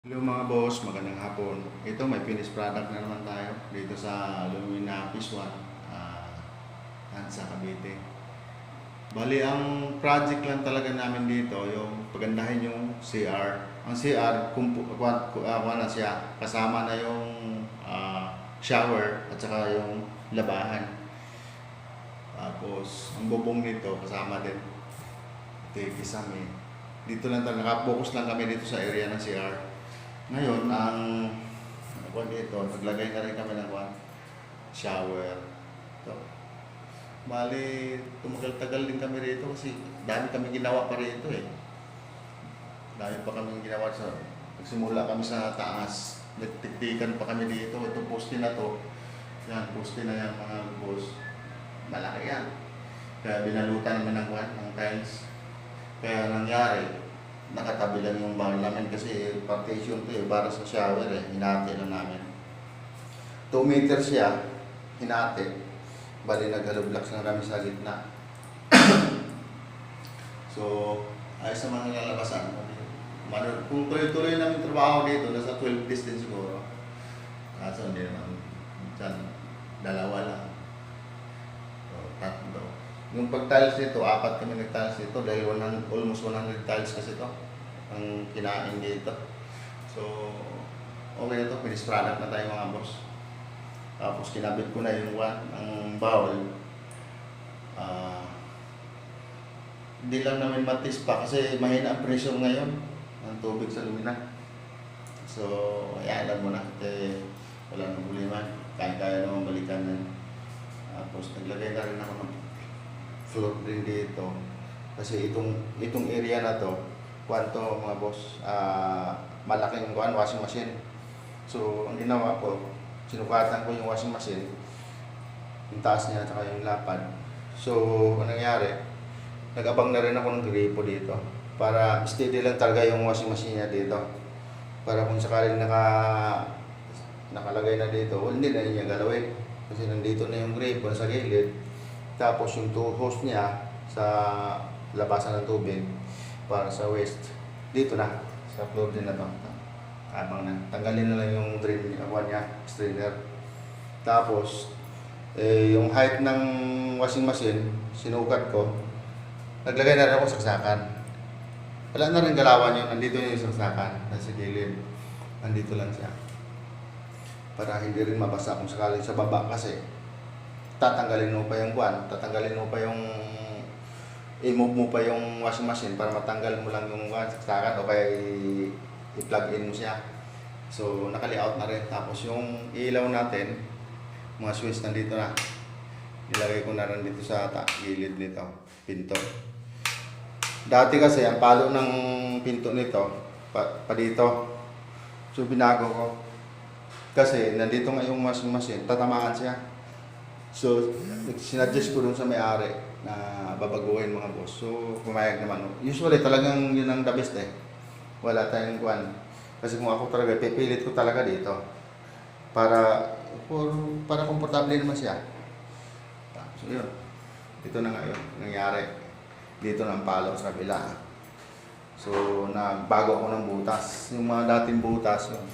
Hello mga boss, magandang hapon. Ito may finished product na naman tayo dito sa Lumina Phase 1 sa Cavite. Bali, ang project lang talaga namin dito yung pagandahin yung CR. Ang CR, na siya, kasama na yung shower at saka yung labahan. Tapos, ang bubong nito kasama din. Ito yung kisame. Dito lang talaga, nakapokus lang kami dito sa area ng CR. Ngayon, ang dito, naglagay na rin kami ng shower. So, bali, tumagal-tagal din kami rito kasi dami kami ginawa pa rito eh. Dami pa kami ginawa sa, nagsimula kami sa taas. Nagtiktikan pa kami dito. Ito poste na to. Yan, poste na yan mga boss. Malaki yan. Kaya binalutan namin ng tiles. Kaya nangyari, nakatabi lang yung bahay namin kasi partition to eh, para sa shower eh, hinati lang namin. 2 meters siya, hinati. Bali nag-hollow blocks na kami sa gitna. So, ayos naman ang lalabasan. Kung tuloy-tuloy namin trabaho dito, nasa 12 days din siguro. Kaso hindi naman, dyan, dalawa lang. So, tatlo. Yung pag-tiles nito, 4 kami nag-tiles dito dahil almost 100 tiles kasi ito ang kinain dito. So, okay na ito. Finished product na tayo mga boss. Tapos kinabit ko na yung ang bowl. Hindi lang namin matis pa kasi mahina ang pressure ngayon ng tubig sa Lumina. So, ayan lang muna. Wala nang problema. Kaya naman balikan yan. Tapos naglagay na rin ako ng floor din dito. Kasi itong area na to, kwanto mga boss, malaking washing machine. So, ang ginawa ko, sinukatan ko yung washing machine, yung taas niya, at yung lapad. So, anong nangyari? Nag-abang na rin ako ng gripo dito. Para steady lang talaga yung washing machine niya dito. Para kung sakaling nakalagay na dito, hindi na niya galawin. Kasi nandito na yung gripo sa gilid. Tapos yung hose niya sa labasan ng tubig para sa waste dito na sa floor din na to. Abang na tanggalin na lang yung drain niya, strainer. Tapos yung height ng washing machine sinukat ko, naglagay na rin ako saksakan. Wala na rin galawan yun, nandito yung saksakan nasa gilid, nandito lang siya para hindi rin mabasa kung sakaling sa baba kasi tatanggalin mo pa yung i-move mo pa yung washing machine para matanggal mo lang yung saksakan o kaya i-plug in mo siya. So, naka-layout na rin. Tapos yung ilaw natin, mga switch nandito na. Nilagay ko na rin dito sa gilid nito, pinto. Dati kasi, ang palo ng pinto nito, pa dito. So, binago ko. Kasi, nandito nga yung washing machine, tatamaan siya. So, sinadjust ko dun sa may-ari na babaguhin mga boss. So, pumayag naman. Usually, talagang yun ang the best eh. Wala tayong kwan. Kasi kung ako talaga, pipilit ko talaga dito. Para komportable naman siya. So, yun. Dito na nga yun. Nangyari. Dito na ang palo sa kabila. So, nagbago ako ng butas. Yung mga dating butas, yun.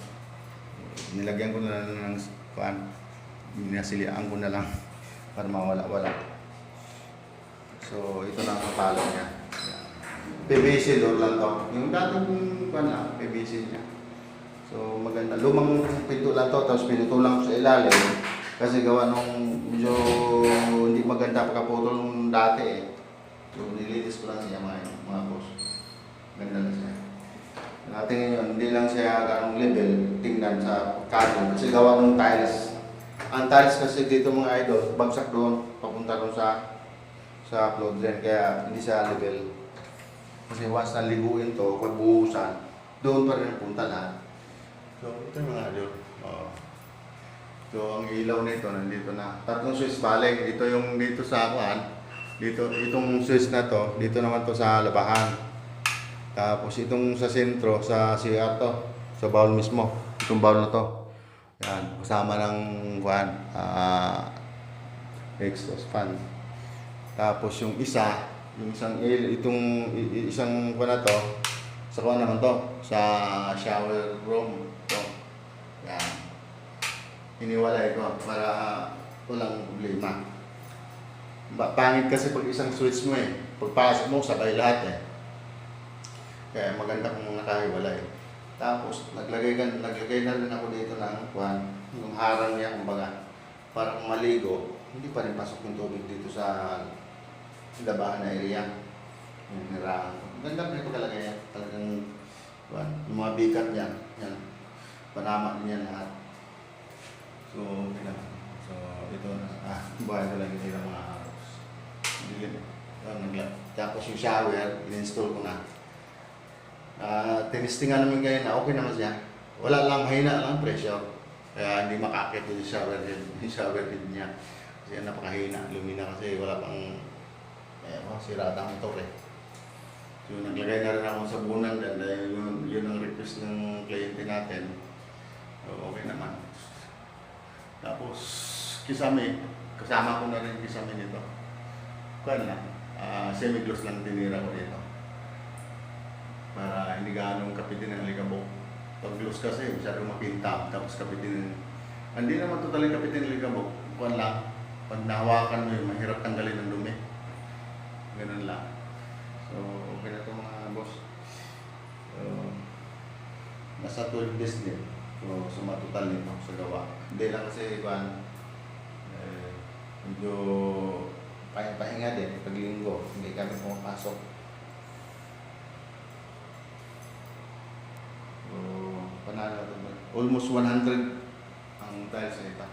Nilagyan ko na ng kwan. Nasiliaan ko na lang para mawala-wala. So, ito na ang palo niya. PVC door lang to. Yung dating PVC niya. So, maganda. Lumang pinto lang to. Tapos pinuto lang sa ilalim. Kasi gawa nung medyo hindi maganda pagkaputol nung dati eh. So, nilitis ko lang siya mga boss. Ganda na siya. Natingin yun, hindi lang siya ganong level. Tingnan sa carton. Kasi gawa nung tiles. Ang tiles kasi dito mga idol, bagsak doon, papunta doon sa floor drain, kaya hindi siya level. Kasi once na liguin to, pagbuhusan, doon pa rin punta lahat. So, ito yung mga idol. So, ang ilaw nito, nandito na. 3 switch balik. Ito yung dito sa akuan. Dito, itong switch na to, dito naman to sa labahan. Tapos itong sa sentro, sa CR to, sa bowl mismo. Itong bowl na to. Yan, kasama ng exhaust fan. Tapos yung isang na to Sa kuha naman to, sa shower room. To. Yan. Iniwalay ko para walang problema. Pangit kasi pag isang switch mo eh. Pagpasok mo, sabay lahat eh. Kaya maganda kung nakahiwalay. Tapos, naglagay na rin ako dito ng yung harang niya, kumbaga. Para kung maligo, hindi pa rin pasok yung tubig dito sa labahan na area. Yung niraan. Ganda pa rin pagkalagay yan. Talagang, yung mga bikat niya, yan. Panama din yan lahat. So, so ito na. Buhay ko lang yung ilang mga araws. Tapos yung shower, in-install ko na. Tinistingan namin kayo na okay naman siya. Wala lang, mahina lang pressure. Kaya hindi makakit yung shower head niya. Kasi napakahina, lumina kasi wala pang sirata ang motor eh. So naglagay na rin ako sa bunan dahil yun ang request ng kliyente natin. So okay naman. Tapos kisame, kasama ko na rin kisame nito. Kaya na, semi-gloss lang tinira ko dito. Para hindi ganong kapitin ng alikabok. Pag gloss kasi, masyadong makintab, tapos kapitin. Hindi naman totally kapitin ng alikabok. Kuhan lang, pag nahawakan mo yun, mahirap tanggalin ng dumi. Ganun lang. So, okay na ito mga boss. So, nasa 12 days din. So, sumatotal nito sa gawa. Hindi lang kasi, medyo pahinga din, pag linggo, hindi kami pumapasok. So, panalo ito. Almost 100 ang tiles nito.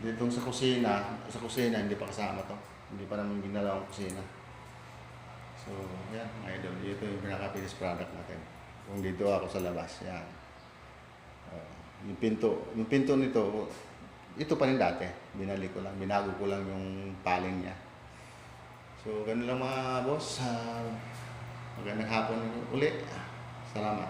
Dito sa kusina hindi pa kasama to. Hindi pa naman ginalaw ang kusina. So, yan, mga idol. Ito yung pinaka-finished product natin. Kung dito ako sa labas, yan. Yung pinto nito, ito pa rin dati. Binago ko lang yung paling niya. So, ganun lang mga boss. Magandang hapon ulit. Salamat.